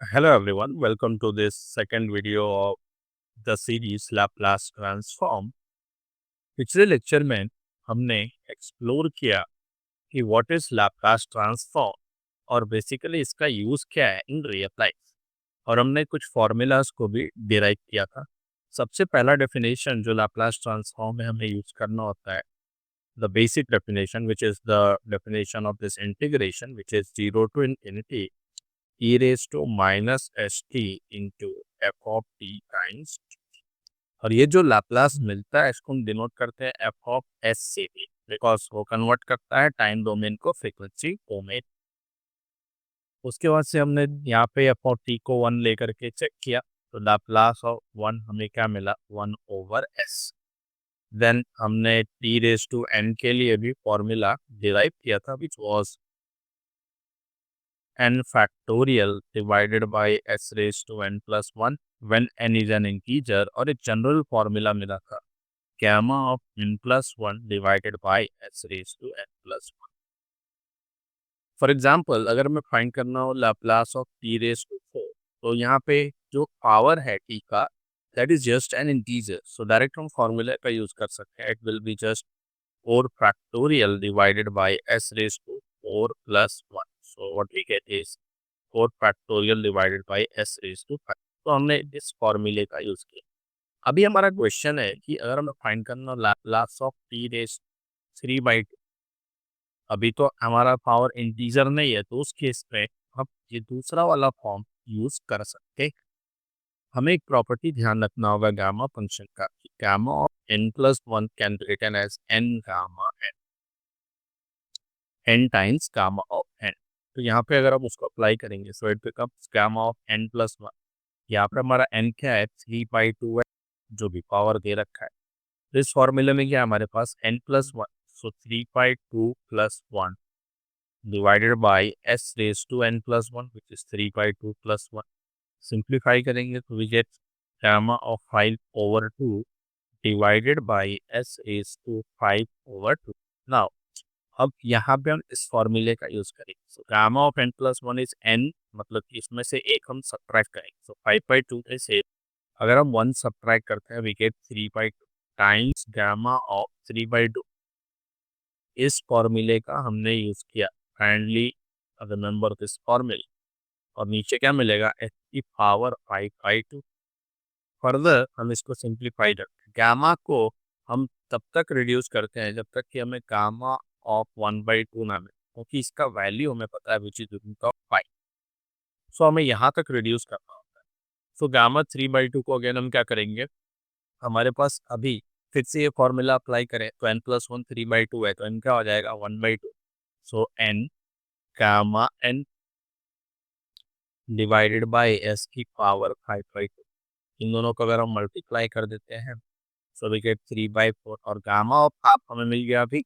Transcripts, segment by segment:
Hello everyone, welcome to this second video of the series Laplace Transform। पिछले lecture में हमने explore किया कि व्हाट इज लैप्लास ट्रांसफॉर्म और बेसिकली इसका यूज क्या है इन रियल लाइफ, और हमने कुछ फॉर्मूलाज को भी डिराइव किया था। सबसे पहला डेफिनेशन जो लैप्लास ट्रांसफॉर्म में हमें यूज करना होता है, the basic definition which is the definition of this integration which is 0 to infinity e raised to minus st into f of t times, और ये जो लाप्लास मिलता है इसको हम डिनोट करते हैं एफ ऑफ एस से भी, बिकॉज वो कन्वर्ट करता है टाइम डोमेन को फ्रीक्वेंसी डोमेन। उसके बाद से हमने यहाँ पे एफ ऑफ टी को 1 लेकर के चेक किया, तो लाप्लास ऑफ 1 हमें क्या मिला, 1/s। देन हमने टी रेज टू एन के लिए भी फॉर्मूला डिराइव किया था which was n factorial divided by s raised to n plus 1 when n is an integer, और एक जनरल फॉर्मूला मिला था gamma of n plus 1 divided by s raised to n plus 1। For example अगर मैं find करना हो Laplace of t raised to 4, तो यहाँ पे जो पावर है t का that is just an integer, so direct हम फॉर्मूला का यूज कर सकते हैं। It will be just 4 factorial divided by s raised to 4 plus 1, so what we get is 4 factorial divided by S raise to 5। तो हमने इस फॉर्मूले का यूज किया। अभी हमारा क्वेश्चन है कि अगर हमें फाइंड करना लैप्लास ऑफ टी रेज 3/2, अभी तो हमारा पावर इंटीजर नहीं है, तो उस केस में हम ये दूसरा वाला फॉर्म यूज कर सकते। हमें एक प्रॉपर्टी ध्यान रखना होगा गामा फंक्शन का, gamma of n plus 1 can be written as n gamma n times gamma of n। तो यहाँ पे अगर हम उसको अप्लाई करेंगे so it becomes gamma of n plus 1। यहाँ पे हमारा n क्या है, 3/2 है, जो भी पावर दे रखा है। तो इस फॉर्मूले में क्या है हमारे पास n plus 1, so 3/2 plus 1 divided by s raise to n plus 1 which is 3/2 plus 1। Simplify करेंगे तो we get gamma of 5/2 divided by s raise to 5/2। Now अब यहाँ पे हम इस फॉर्मूले का यूज करेंगे, so gamma of n plus 1 is n, मतलब कि इसमें से एक हम सब्ट्रैक्ट करेंगे, सो 5/2 में से अगर हम 1 सब्ट्रैक्ट करते हैं we get 3/2 times gamma of 3/2। इस फॉर्मूले का हमने यूज किया, काइंडली रिमेंबर दिस फॉर्मूला। और नीचे क्या मिलेगा, x की पावर 5/2। फर्दर हम इसको सिंप्लीफाई करते हैं, गामा को हम तब तक रिड्यूस करते हैं जब तक कि हमें गामा ऑफ 1/2 ना मिले, क्योंकि इसका वैल्यू हमें पता है विच इज रूट ऑफ 5। सो हमें यहाँ तक रिड्यूस करना होता है। सो गामा 3/2 को अगेन हम क्या करेंगे, हमारे पास अभी फिर से ये फॉर्मूला अप्लाई करें तो n प्लस 1 3/2 है, तो n क्या हो जाएगा 1/2। सो n gamma n divided by S की पावर 5/2। इन दोनों को अगर हम मल्टीप्लाई कर देते हैं सो वी गेट 3/4, और गामा ऑफ हाफ हमें मिल गया अभी।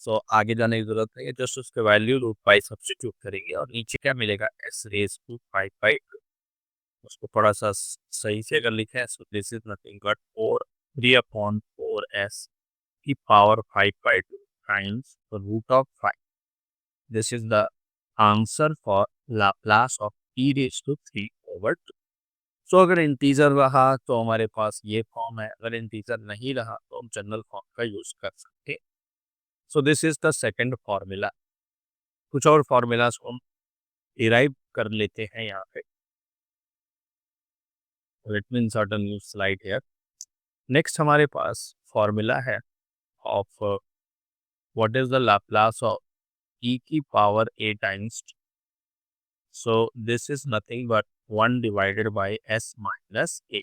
सो आगे जाने की जरूरत नहीं है, जस्ट उसके वैल्यू रूट 5 सब्स्टिट्यूट करेंगे और नीचे क्या मिलेगा, एस रेज टू 5/2। उसको थोड़ा सा सही से अगर लिखें so this is nothing but 3/4s की power 5/2 times root of 5। This is the answer for Laplace of e raise to 3/2। So अगर इंटीजर रहा तो हमारे पास ये फॉर्म है, अगर इंटीजर नहीं रहा तो हम जनरल फॉर्म का यूज कर सकते हैं। सो this is the second formula. कुछ और फॉर्मूलाज को हम डिराइव कर लेते हैं यहाँ पे। Let me insert a new slide here. Next हमारे पास फॉर्मूला है of what is the Laplace of e की power a times. So this is nothing but 1 divided by s minus a।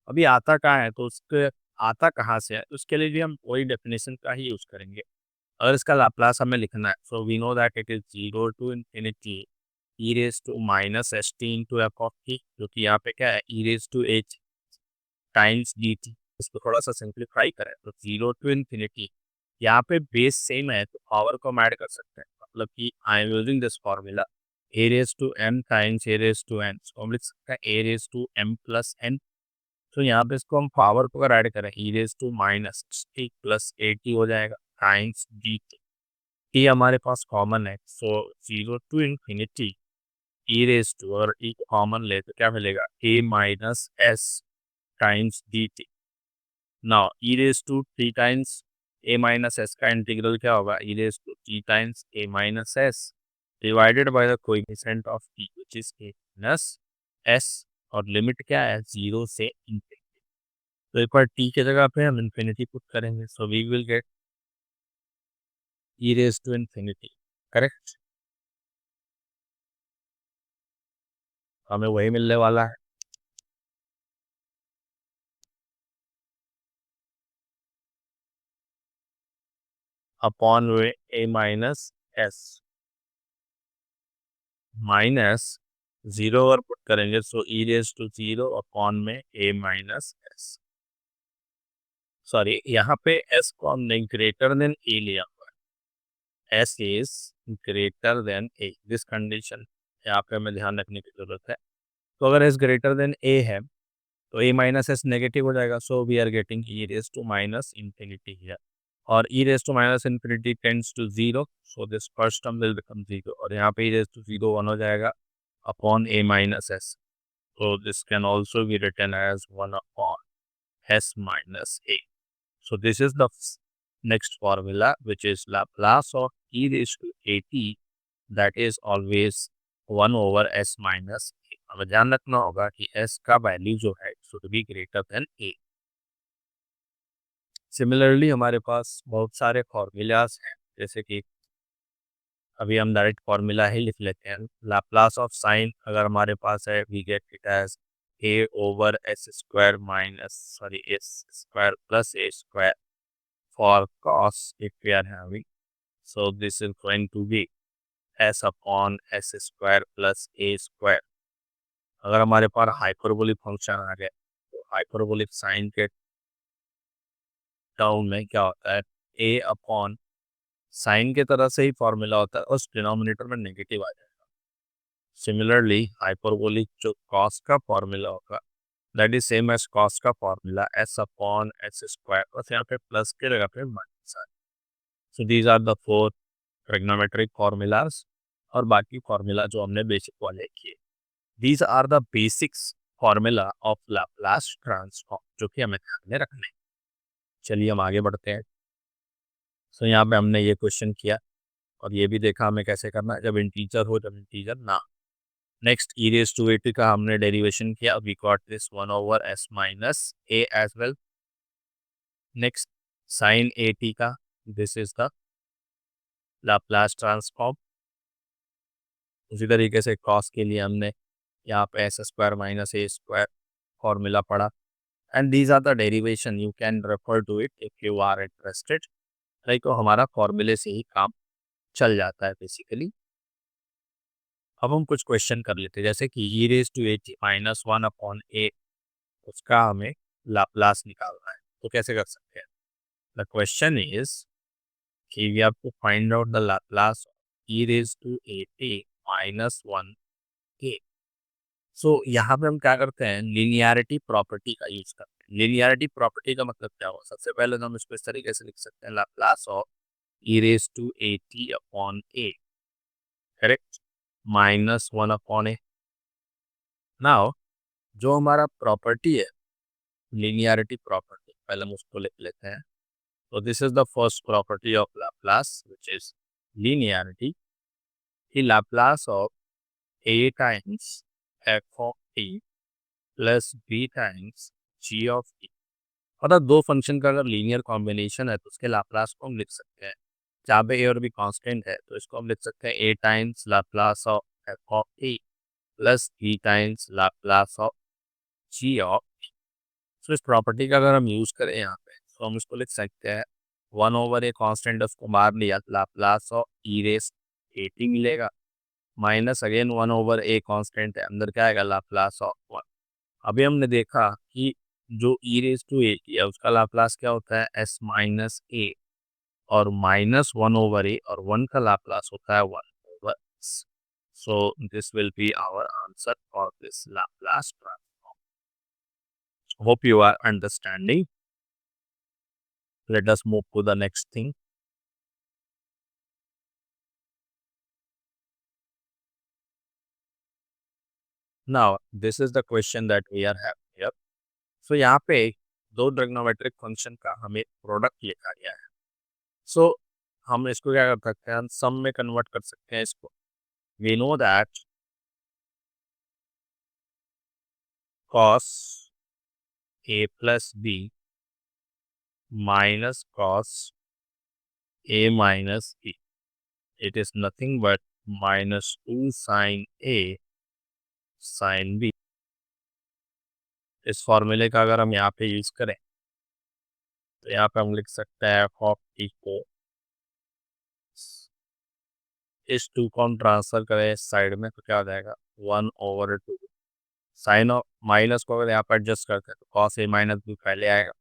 अभी आता कहाँ है, तो उसके आता कहाँ से है, उसके लिए भी हम वही डेफिनेशन का ही यूज करेंगे। अगर इसका लाप्लास हमें लिखना है so we know that it is 0 to infinity e raise to minus S T into F of T, जो कि यहाँ पे क्या है e raise to H times D T. इसको थोड़ा सा सिंप्लीफाई करें तो 0 to infinity, यहाँ पे बेस सेम है तो पावर को हम ऐड कर सकते हैं, मतलब कि I am using this formula a raise to m times a raise to n, so हम लिख सकते हैं a raise to m plus n. तो यहाँ पे इसको हम पावर को अगर ऐड करें e raise to minus t plus a t हो जाएगा टाइम्स डी टी। ये हमारे पास कॉमन है, so 0 to infinity e raise to, अगर ई कॉमन ले तो क्या मिलेगा, a minus s times D t. Now e raise to t times a minus s का इंटीग्रल क्या होगा, e raise to t times a minus s divided by the coefficient of t which is a minus s, और limit क्या है, 0 से infinity. तो एक बार T की जगह पे हम इन्फिनिटी पुट करेंगे, so we will get E raise to infinity, correct. हमें वही मिलने वाला है। अपॉन वे ए माइनस एस माइनस 0 और पुट करेंगे, so E raise to 0 upon में ए माइनस एस। सॉरी, यहाँ पे एस को हमने ग्रेटर देन ए लिया हुआ है, S is greater than A, this condition यहाँ पे हमें ध्यान रखने की जरूरत है। तो अगर एस ग्रेटर देन ए है तो ए माइनस एस नेगेटिव हो जाएगा, so we are getting e raise to minus infinity here, और e raise to minus infinity tends to 0, so this first term will become 0, और यहाँ पे ई रेस टू 0 1 हो जाएगा upon A minus S, so this can also be written as 1 upon s minus a. So this is the next formula, which is Laplace of e raised to at, that is always 1 over s minus a. हमें ध्यान रखना होगा कि s का value जो है should be greater than a. Similarly हमारे पास बहुत सारे फॉर्मूलाज हैं, जैसे कि अभी हम डायरेक्ट फॉर्मूला ही लिख लेते हैं। लाप्लास ऑफ साइन अगर हमारे पास है, we get it as A over S square minus sorry S square plus A square for cos if we are having, so this is going to be S upon S square plus A square. अगर हमारे पास hyperbolic function आ गया तो hyperbolic sign के term में क्या होता है, ए upon sine के तरह से ही फॉर्मूला होता है, उस डिनोमिनेटर में नेगेटिव आ जाएगा। सिमिलरली हाइपरबोलिक जो कॉस का फॉर्मूला होगा that is same as cos का formula, S upon S square, बस यहाँ पे प्लस के जगह पे माइनस है। So these are the 4 trigonometric formulas, और बाकी फॉर्मूला जो हमने बेसिक वाले किए, these are the basics formula of Laplace transform, जो कि हमें ध्यान में रखने हैं। चलिए हम आगे बढ़ते हैं। सो यहाँ पे हमने ये क्वेश्चन किया और ये भी देखा हमें कैसे करना है, जब इंटीजर हो जब इंटीजर ना। Next E raise to at का हमने डेरिवेशन किया, we got this 1 over S minus A as well. Next sine A T का, this is the Laplace transform. उसी तरीके से कॉस के लिए हमने यहाँ पे S square minus A square formula पढ़ा, and these are the derivation, you can refer to it if you are interested. Like हमारा फॉर्मूले से ही काम चल जाता है बेसिकली। अब हम कुछ क्वेश्चन कर लेते हैं, जैसे कि E raise to at minus 1 upon A, उसका हमें लाप्लास निकालना है, तो कैसे कर सकते हैं। द क्वेश्चन इज कि we have to find out the Laplace E raise to at A minus 1 A. So यहाँ पे हम क्या करते हैं, लीनियरिटी प्रॉपर्टी का यूज करते हैं। लीनियरिटी प्रॉपर्टी का मतलब क्या हुआ, सबसे पहले तो हम इसको इस तरीके से लिख सकते हैं, Laplace of E raise to A T upon A, correct, minus 1 upon A. Now जो हमारा प्रॉपर्टी है लीनियरिटी प्रॉपर्टी, पहले हम उसको लिख लेते हैं। तो this is the first property of Laplace which is linearity. ही Laplace of A times F of T plus B times G of T, मतलब दो फंक्शन का अगर लीनियर कॉम्बिनेशन है तो उसके लाप्लास को हम लिख सकते हैं। जहाँ पे ए और बी कांस्टेंट है तो इसको हम लिख सकते हैं A times Laplace of F of T plus B times Laplace of G of. So इस प्रॉपर्टी का अगर हम यूज करें यहाँ पे तो हम इसको लिख सकते हैं 1 ओवर ए कांस्टेंट उसको मार लिया, Laplace of E raise at मिलेगा, minus again 1 over A constant है, अंदर क्या आएगा, लाप्लास ऑफ 1। अभी हमने देखा कि जो ई रेस टू एटी है उसका लाप्लास क्या होता है, एस माइनस ए, और माइनस 1 ओवर ए, और 1 का लाप्लास होता है 1 over S. So this will be our answer for this Laplace transform. Hope you are understanding. Let us move to the next thing. Now this is the question that we are having here. So यहाँ पे दो trigonometric function का हमें product लिखा गया है। सो हम इसको क्या कर सकते हैं, हम सम में कन्वर्ट कर सकते हैं इसको। We know that cos a plus b minus cos a minus b, it is nothing but minus 2 sin a sin b। इस फॉर्मूले का अगर हम यहाँ पे यूज करें तो यहाँ पे हम लिख सकते हैं f ऑफ t को, इस 2 को हम ट्रांसफर करें इस साइड में तो क्या हो जाएगा 1/2। साइन ऑफ माइनस को अगर यहाँ पर एडजस्ट करते हैं तो cos a माइनस b पहले आएगा,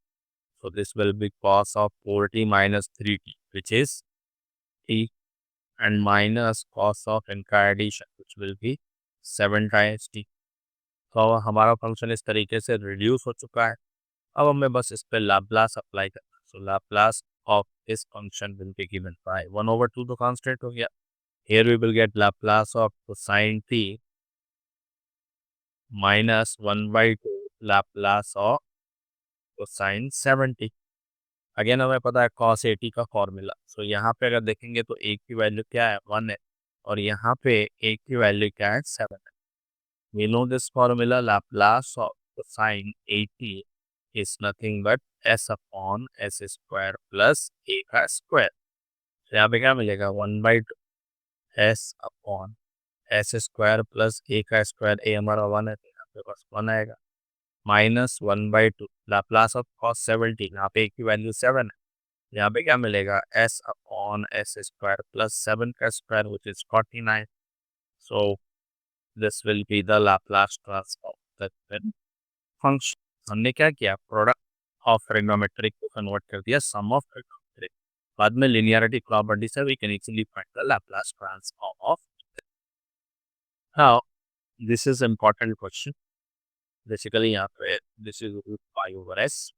so this will be cos of 4t minus 3t which is t, and minus cos of इनका addition which will be 7 times t। तो अब हमारा फंक्शन इस तरीके से रिड्यूस हो चुका है। अब हमें बस इस पे लाप्लास अप्लाई करना है। So Laplace of this function will be given by 1/2 तो कांस्टेंट हो गया। Here we will get Laplace of sin t minus 1/2 Laplace of sin 7t। Again हमें पता है cos 80 का फॉर्मूला। सो यहाँ पे अगर देखेंगे तो एक की वैल्यू क्या है 1 है, और यहाँ पे एक की वैल्यू क्या है 7 है। We know this formula, Laplace of sin 80 is nothing but s upon s square plus a का स्क्वायर। यहाँ पे क्या मिलेगा 1/2 s upon s square plus a का स्क्वायर, a हमारा 1 है तो यहाँ पे बस 1 आएगा, माइनस 1/2 लाप्लास ऑफ cos 70, यहाँ पे a की वैल्यू 7 है, यहाँ पे क्या मिलेगा s upon s square plus 7 का square which is 49। So this will be the Laplace transform that function. हमने क्या किया, प्रोडक्ट ऑफ ट्रिग्नोमेट्रिक को कन्वर्ट कर दिया सम ऑफ ट्रिग्नोमेट्रिक। बाद में लिनियरिटी प्रॉपर्टी से we can easily find the Laplace transform of. Now this is important question. Basically यहाँ पे this is root pi over S,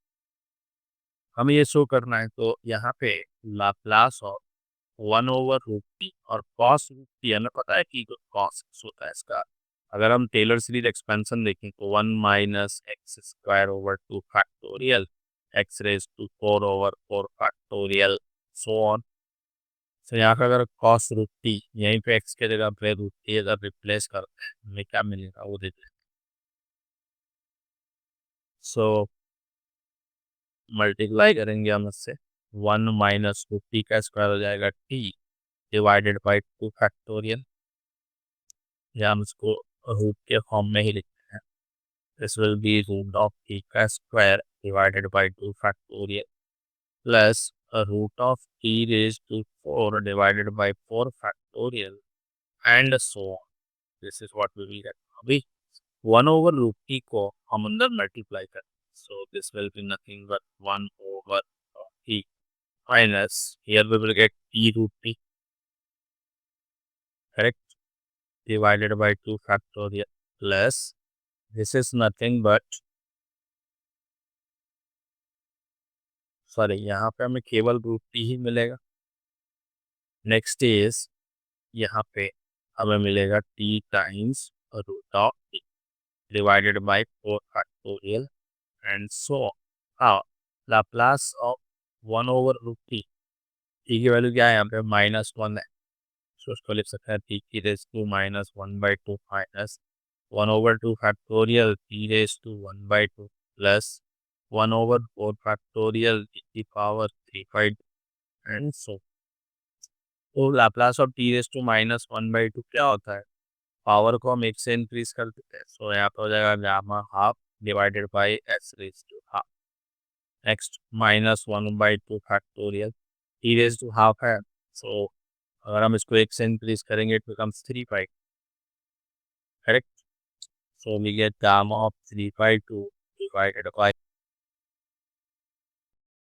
हमें ये शो करना है। तो यहाँ पे लाप्लास ऑफ 1/√t और cos रूट टी, हमें पता है कि cos होता है इसका। अगर हम टेलर सीरीज एक्सपेंशन देखें तो 1 minus X square over 2 factorial X raise to 4/4 factorial so on. तो यहाँ पे अगर cos रूट टी यहीं पे x के जगह पे रूट टी अगर रिप्लेस करते हैं हमें क्या मिलेगा वो देते हैं। सो मल्टीप्लाई करेंगे हम इससे, 1 माइनस रूट टी का स्क्वायर हो जाएगा t डिवाइडेड बाई 2 फैक्टोरियल, या हम इसको रूट के फॉर्म में ही लिखते हैं। This will be root of T का square divided by 2 factorial plus root of T raise to 4 divided by 4 factorial and so on. This is what we will get. अभी 1/√t को हम अंदर मल्टीप्लाई करें, so this will be nothing but 1/t minus here we will get t root t, correct, divided by 2 factorial plus this is nothing but, sorry यहाँ पे हमें केवल root T ही मिलेगा। नेक्स्ट इज यहाँ पे हमें मिलेगा T times root of T divided by 4 factorial and so हाँ लाप्लास ऑफ 1/√t, टी की वैल्यू क्या है यहाँ पे -1 है, तो उसको लिख सकते हैं टी की raise to -1/2 minus 1/2 factorial T raise to 1/2 plus 1/4 factorial e की पावर 3/2 एंड सो। तो Laplace of T raise to -1/2 क्या होता है, पावर को हम 1 से इंक्रीज कर देते हैं, सो यहाँ पे हो जाएगा gamma half divided by S raise to half. Next -1/2 factorial T raise to half है, सो अगर हम इसको 1 से इंक्रीज करेंगे it becomes 3/2, correct. So we get gamma of 3/2 divided by